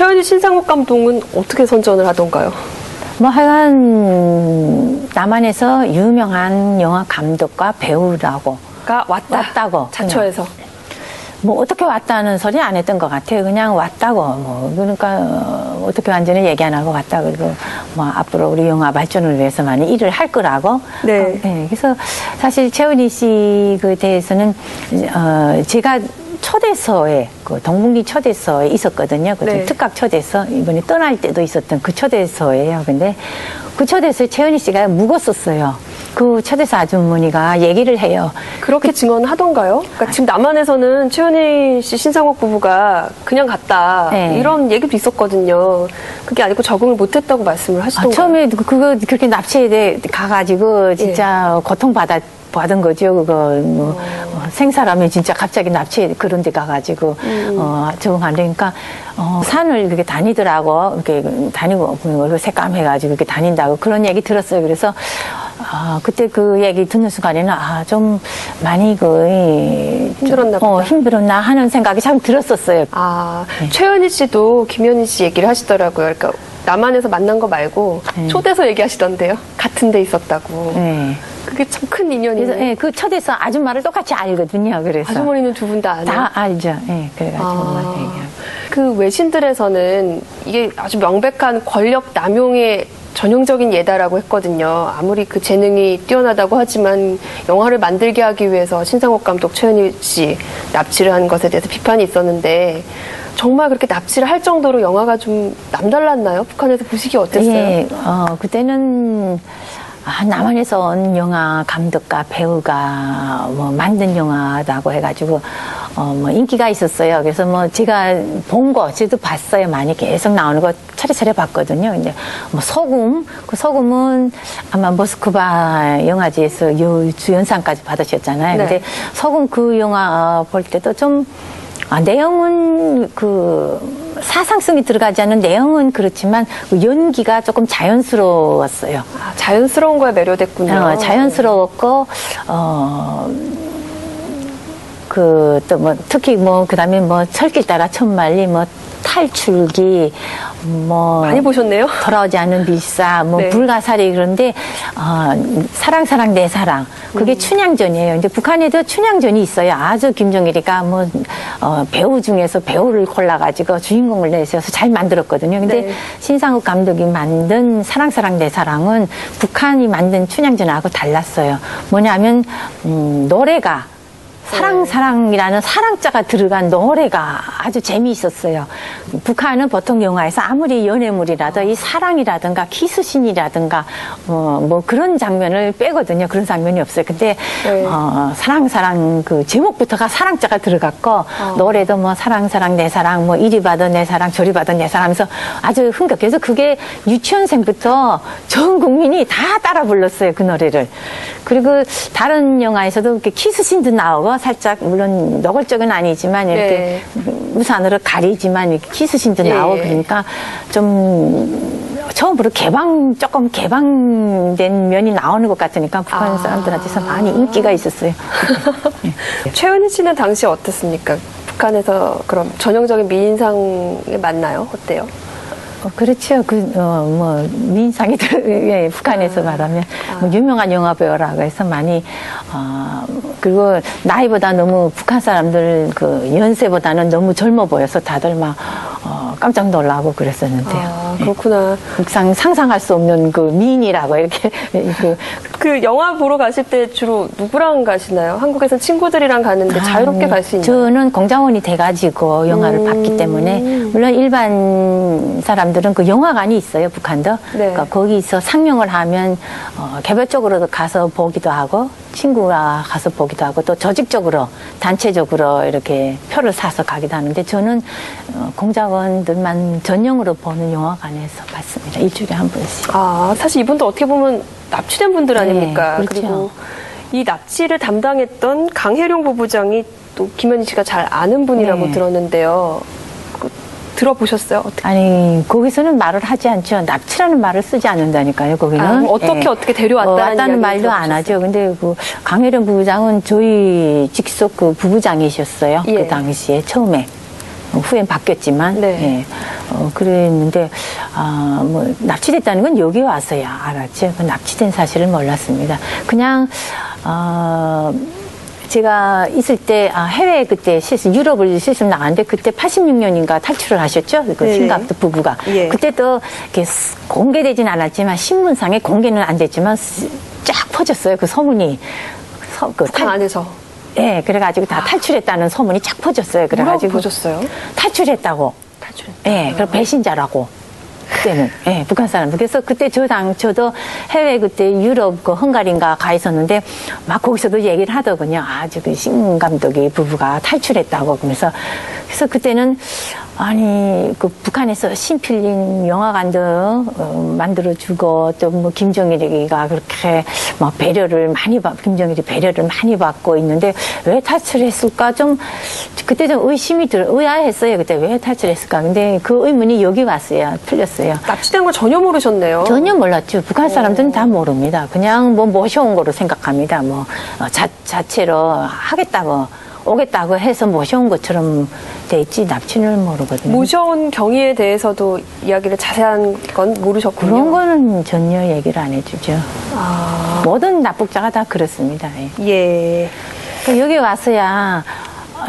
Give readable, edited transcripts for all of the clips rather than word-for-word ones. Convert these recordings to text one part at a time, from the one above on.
최은희 신상욱 감독은 어떻게 선전을 하던가요? 뭐 하여간 남한에서 유명한 영화 감독과 배우라고 왔다고 자처해서 뭐 어떻게 왔다는 소리 안 했던 것 같아요. 그냥 왔다고 뭐 그러니까 어떻게 완전히 얘기 안 하고 왔다 그리고 뭐 앞으로 우리 영화 발전을 위해서 많이 일을 할 거라고. 네. 네. 그래서 사실 최은희 씨 그 대해서는 제가 초대서에 그 동문기 초대서에 있었거든요. 그 네. 특각 초대서 이번에 떠날 때도 있었던 그 초대서예요. 근데 그 초대서에 최은희 씨가 묵었었어요. 그 초대서 아주머니가 얘기를 해요. 그렇게 증언하던가요? 그러니까 지금 남한에서는 최은희 씨 신상욱 부부가 그냥 갔다 네. 이런 얘기도 있었거든요. 그게 아니고 적응을 못했다고 말씀을 하시던가요? 처음에 그거 그렇게 납치해 가가지고 진짜 고통받은 거죠. 그거 뭐 생사라면 진짜 갑자기 납치해 그런 데 가가지고 적응 안 되니까 산을 그렇게 다니더라고. 이렇게 다니고 새까매가지고 이렇게 다닌다고 그런 얘기 들었어요. 그래서 그때 그 얘기 듣는 순간에는 좀 많이 힘들었나 보다. 힘들었나 하는 생각이 참 들었었어요. 네. 최은희 씨도 김현희 씨 얘기를 하시더라고요. 그러니까 남한에서 만난 거 말고 초대서 얘기하시던데요. 같은 데 있었다고. 네. 그게 참 큰 인연이네요. 그래서 그 초대서 아줌마를 똑같이 알거든요. 그래서 아주머니는 두 분 다 아나요? 다 알죠. 네, 그래가지고 얘기하고. 그 외신들에서는 이게 아주 명백한 권력 남용의 전형적인 예다라고 했거든요. 아무리 그 재능이 뛰어나다고 하지만 영화를 만들게 하기 위해서 신상욱 감독, 최은희 씨 납치를 한 것에 대해서 비판이 있었는데 정말 그렇게 납치를 할 정도로 영화가 좀 남달랐나요? 북한에서 보시기 어땠어요? 예, 그때는 남한에서 온 영화 감독과 배우가 뭐 만든 영화라고 해가지고 뭐 인기가 있었어요. 그래서 뭐 제가 본 거, 저도 봤어요. 많이 계속 나오는 거 차례차례 봤거든요. 근데 뭐 소금, 그 소금은 아마 모스크바 영화제에서 주연상까지 받으셨잖아요. 네. 근데 소금 그 영화 볼 때도 좀 내용은 사상성이 들어가지 않은 내용은 그렇지만 그 연기가 조금 자연스러웠어요. 자연스러운 거에 매료됐군요. 자연스러웠고 또 뭐 특히 뭐 그다음에 뭐 철길 따라 천만리 뭐 탈출기 뭐 많이 보셨네요. 돌아오지 않는 빌사 뭐 네. 불가사리 그런데 사랑 내 사랑 그게 춘향전이에요. 근데 북한에도 춘향전이 있어요. 아주 김정일이가 뭐 배우 중에서 배우를 골라가지고 주인공을 내셔서 잘 만들었거든요. 근데 네. 신상욱 감독이 만든 사랑 내 사랑은 북한이 만든 춘향전하고 달랐어요. 뭐냐면 노래가 사랑이라는 사랑자가 들어간 노래가 아주 재미있었어요. 북한은 보통 영화에서 아무리 연애물이라도 이 사랑이라든가 키스신이라든가 뭐 그런 장면을 빼거든요. 그런 장면이 없어요. 근데 네. 사랑 그 제목부터가 사랑자가 들어갔고 노래도 뭐 사랑 내 사랑 뭐 이리 봐도 내 사랑 저리 봐도 내 사랑 하면서 아주 흥겹게 해서 그게 유치원생부터 전 국민이 다 따라 불렀어요. 그 노래를. 그리고 다른 영화에서도 이렇게 키스신도 나오고 살짝 물론 노골적은 아니지만 이렇게 우산으로 가리지만 이렇게 키스신도 나오고 그러니까 좀 처음으로 조금 개방된 면이 나오는 것 같으니까 북한 사람들한테서 많이 인기가 있었어요. 최은희 씨는 당시 어땠습니까? 북한에서 그럼 전형적인 미인상에 맞나요? 어때요? 그렇죠. 미인상이 북한에서 말하면 뭐 유명한 영화 배우라고 해서 많이 그리고 나이보다 너무 북한 사람들 그 연세보다는 너무 젊어 보여서 다들 막 깜짝 놀라고 그랬었는데요. 그렇구나. 상상할 수 없는 그 미인이라고 이렇게 그 영화 보러 가실 때 주로 누구랑 가시나요? 한국에서 친구들이랑 가는데 자유롭게 갈 수 있나요? 저는 공자원이 돼가지고 영화를 봤기 때문에 물론 일반 사람들은 그 영화관이 있어요. 북한도. 네. 그러니까 거기서 상영을 하면 개별적으로도 가서 보기도 하고 친구와 가서 보기도 하고 또 조직적으로 단체적으로 이렇게 표를 사서 가기도 하는데 저는 공작원들만 전용으로 보는 영화관에서 봤습니다. 일주일에 한 번씩. 사실 이분도 어떻게 보면 납치된 분들 아닙니까? 네, 그렇죠. 그리고 이 납치를 담당했던 강혜룡 부부장이 또 김현희 씨가 잘 아는 분이라고 들었는데요. 들어보셨어요? 어떻게? 아니 거기서는 말을 하지 않죠. 납치라는 말을 쓰지 않는다니까요. 거기는 어떻게 데려왔다는 말도 안 하죠. 근데 그 강혜령 부부장은 저희 직속 그 부부장이셨어요. 그 당시에 처음에. 후엔 바뀌었지만, 네. 예. 그랬는데, 뭐, 납치됐다는 건 여기 와서야 알았죠. 그 납치된 사실을 몰랐습니다. 그냥, 제가 있을 때, 해외 그때 유럽을 실습 나갔는데, 그때 86년인가 탈출을 하셨죠? 그 네. 싱가포르 부부가. 예. 그때 또, 이렇게 공개되진 않았지만, 신문상에 공개는 안 됐지만, 쫙 퍼졌어요. 그 소문이. 북한 안에서. 예, 그래가지고 다 탈출했다는 소문이 쫙 퍼졌어요. 그래가지고. 뭐라고 보셨어요? 탈출했다고. 탈출했다. 예, 그리고 배신자라고. 그때는. 예, 북한 사람. 그래서 그때 저도 해외 그때 유럽 그 헝가리인가 가 있었는데 막 거기서도 얘기를 하더군요. 저기 신 감독이 부부가 탈출했다고. 그래서 그때는 아니, 그 북한에서 신필린 영화관도 만들어주고 또 뭐 김정일이가 그렇게 뭐 김정일이 배려를 많이 받고 있는데 왜 탈출했을까 좀 그때 좀 의아했어요. 그때 왜 탈출했을까. 근데 그 의문이 여기 왔어요. 풀렸어요. 납치된 걸 전혀 모르셨네요. 전혀 몰랐죠. 북한 사람들은 다 모릅니다. 그냥 뭐 모셔온 거로 생각합니다. 뭐 자체로 오겠다고 해서 모셔온 것처럼 돼 있지 납치를 모르거든요. 모셔온 경위에 대해서도 이야기를 자세한 건 모르셨군요. 그런 거는 전혀 얘기를 안 해주죠. 모든 납북자가 다 그렇습니다. 예. 그러니까 여기 와서야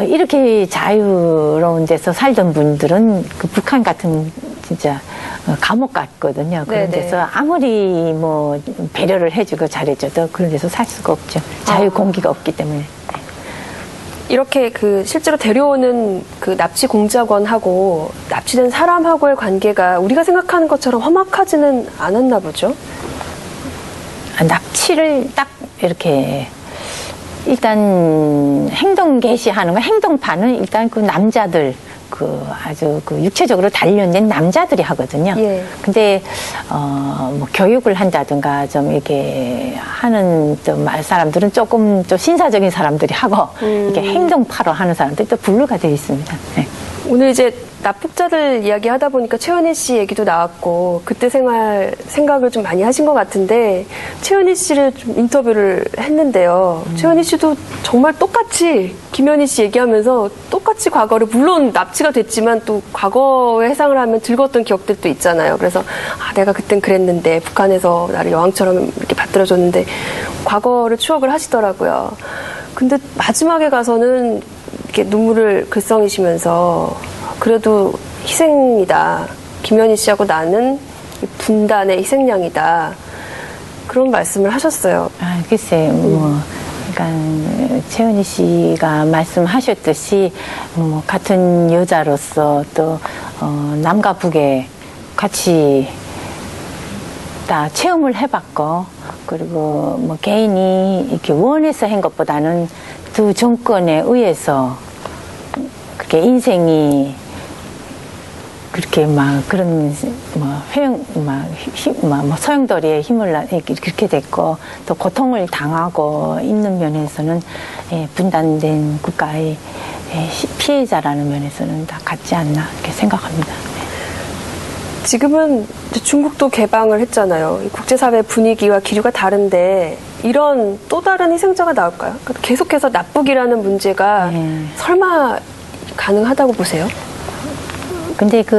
이렇게 자유로운 데서 살던 분들은 그 북한 같은 진짜 감옥 같거든요. 그런 네네. 데서 아무리 뭐 배려를 해주고 잘해줘도 그런 데서 살 수가 없죠. 자유 공기가 없기 때문에. 이렇게 그 실제로 데려오는 그 납치 공작원하고 납치된 사람하고의 관계가 우리가 생각하는 것처럼 험악하지는 않았나 보죠? 납치를 딱 이렇게 일단 행동 개시하는 거, 행동파는 일단 그 남자들, 아주 육체적으로 단련된 남자들이 하거든요. 예. 근데, 뭐 교육을 한다든가 좀 이렇게 하는 좀 사람들은 조금 좀 신사적인 사람들이 하고, 이렇게 행동파로 하는 사람들이 또 분류가 되어 있습니다. 네. 오늘 이제 납북자들 이야기 하다 보니까 최은희 씨 얘기도 나왔고 그때 생각을 좀 많이 하신 것 같은데 최은희 씨를 좀 인터뷰를 했는데요. 최은희 씨도 정말 똑같이 김현희 씨 얘기하면서 똑같이 과거를 물론 납치가 됐지만 또 과거의 해상을 하면 즐거웠던 기억들도 있잖아요. 그래서 내가 그땐 그랬는데 북한에서 나를 여왕처럼 이렇게 받들어줬는데 과거를 추억을 하시더라고요. 근데 마지막에 가서는 이렇게 눈물을 글썽이시면서 그래도 희생이다. 김현희 씨하고 나는 분단의 희생양이다. 그런 말씀을 하셨어요. 글쎄, 그러니까 최은희 씨가 말씀하셨듯이 같은 여자로서 또 남과 북에 같이 다 체험을 해봤고 그리고 뭐 개인이 이렇게 원해서 한 것보다는 두 정권에 의해서 그렇게 인생이 그렇게 막 그런 소용돌이의 힘을 그렇게 됐고 또 고통을 당하고 있는 면에서는 분단된 국가의 피해자라는 면에서는 다 같지 않나 이렇게 생각합니다. 지금은 중국도 개방을 했잖아요. 국제사회 분위기와 기류가 다른데 이런 또 다른 희생자가 나올까요? 그러니까 계속해서 납북이라는 문제가 설마 가능하다고 보세요? 근데 그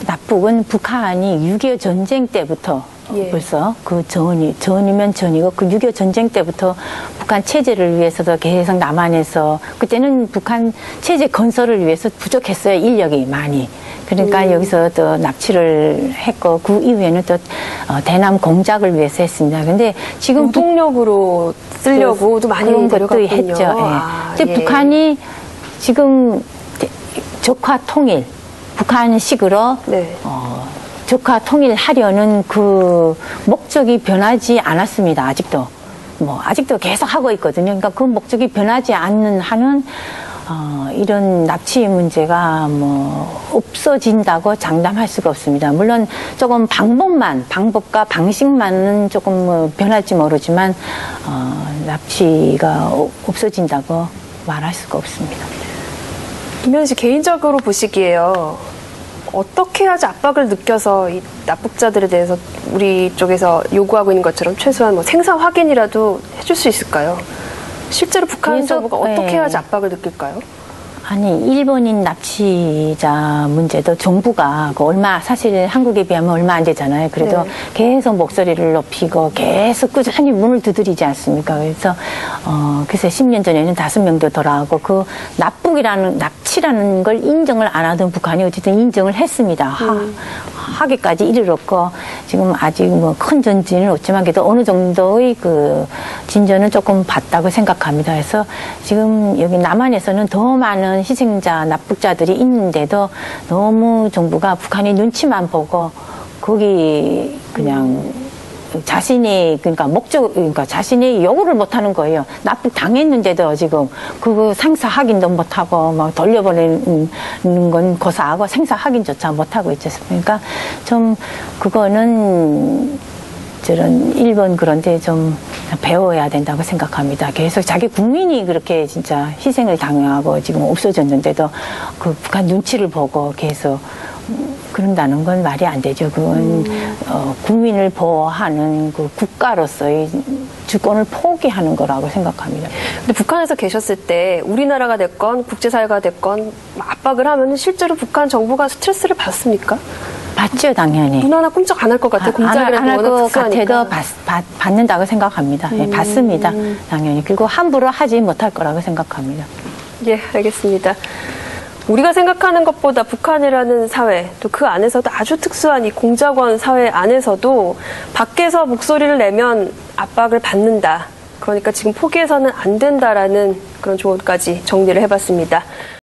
납북은 북한이 6.25 전쟁 때부터 벌써 그 전이면 전이고 그 6.25 전쟁 때부터 북한 체제를 위해서도 계속 남한에서 그때는 북한 체제 건설을 위해서 부족했어요. 인력이 많이. 그러니까 여기서 또 납치를 했고 그 이후에는 또 대남 공작을 위해서 했습니다. 근데 지금 노동력으로 쓰려고도 많이 그런 것도 들어갔군요. 했죠. 근데 북한이 지금 적화 통일, 북한식으로 적화 통일하려는 그 목적이 변하지 않았습니다. 아직도 아직도 계속 하고 있거든요. 그러니까 그 목적이 변하지 않는 한은 이런 납치 문제가 없어진다고 장담할 수가 없습니다. 물론 조금 방법과 방식만은 조금 변할지 모르지만 납치가 없어진다고 말할 수가 없습니다. 김현희 씨 개인적으로 보시기에요. 어떻게 해야지 압박을 느껴서 이 납북자들에 대해서 우리 쪽에서 요구하고 있는 것처럼 최소한 생사 확인이라도 해줄 수 있을까요? 실제로 북한 정부가 어떻게 해야지 압박을 느낄까요? 아니, 일본인 납치자 문제도 정부가 사실 한국에 비하면 얼마 안 되잖아요. 그래도 네. 계속 목소리를 높이고 계속 꾸준히 문을 두드리지 않습니까? 그래서, 글쎄 10년 전에는 5명도 돌아가고 그 납치라는 걸 인정을 안 하던 북한이 어쨌든 인정을 했습니다. 하기까지 이르렀고, 지금 아직 뭐 큰 전진은 없지만 그래도 어느 정도의 그 진전은 조금 봤다고 생각합니다. 그래서 지금 여기 남한에서는 더 많은 희생자, 납북자들이 있는데도 너무 정부가 북한의 눈치만 보고 거기 그냥 그러니까 자신이 요구를 못 하는 거예요. 납북 당했는데도 지금 그거 생사 확인도 못 하고 막 돌려보내는 건 고사하고 생사 확인조차 못 하고 있죠. 그러니까 좀 그거는 저런 일본 그런데 좀 배워야 된다고 생각합니다. 계속 자기 국민이 그렇게 진짜 희생을 당하고 지금 없어졌는데도 그 북한 눈치를 보고 계속 그런다는 건 말이 안 되죠. 그건 국민을 보호하는 그 국가로서의 주권을 포기하는 거라고 생각합니다. 근데 북한에서 계셨을 때 우리나라가 됐건 국제사회가 됐건 압박을 하면 실제로 북한 정부가 스트레스를 받습니까? 받죠, 당연히. 눈 하나 꿈쩍 안 할 것 같아요. 공작이라도 안 할 워낙 것 특수하니까. 같아도 받는다고 생각합니다. 예, 받습니다. 당연히. 그리고 함부로 하지 못할 거라고 생각합니다. 예, 알겠습니다. 우리가 생각하는 것보다 북한이라는 사회, 또 그 안에서도 아주 특수한 이 공작원 사회 안에서도 밖에서 목소리를 내면 압박을 받는다. 그러니까 지금 포기해서는 안 된다라는 그런 조언까지 정리를 해봤습니다.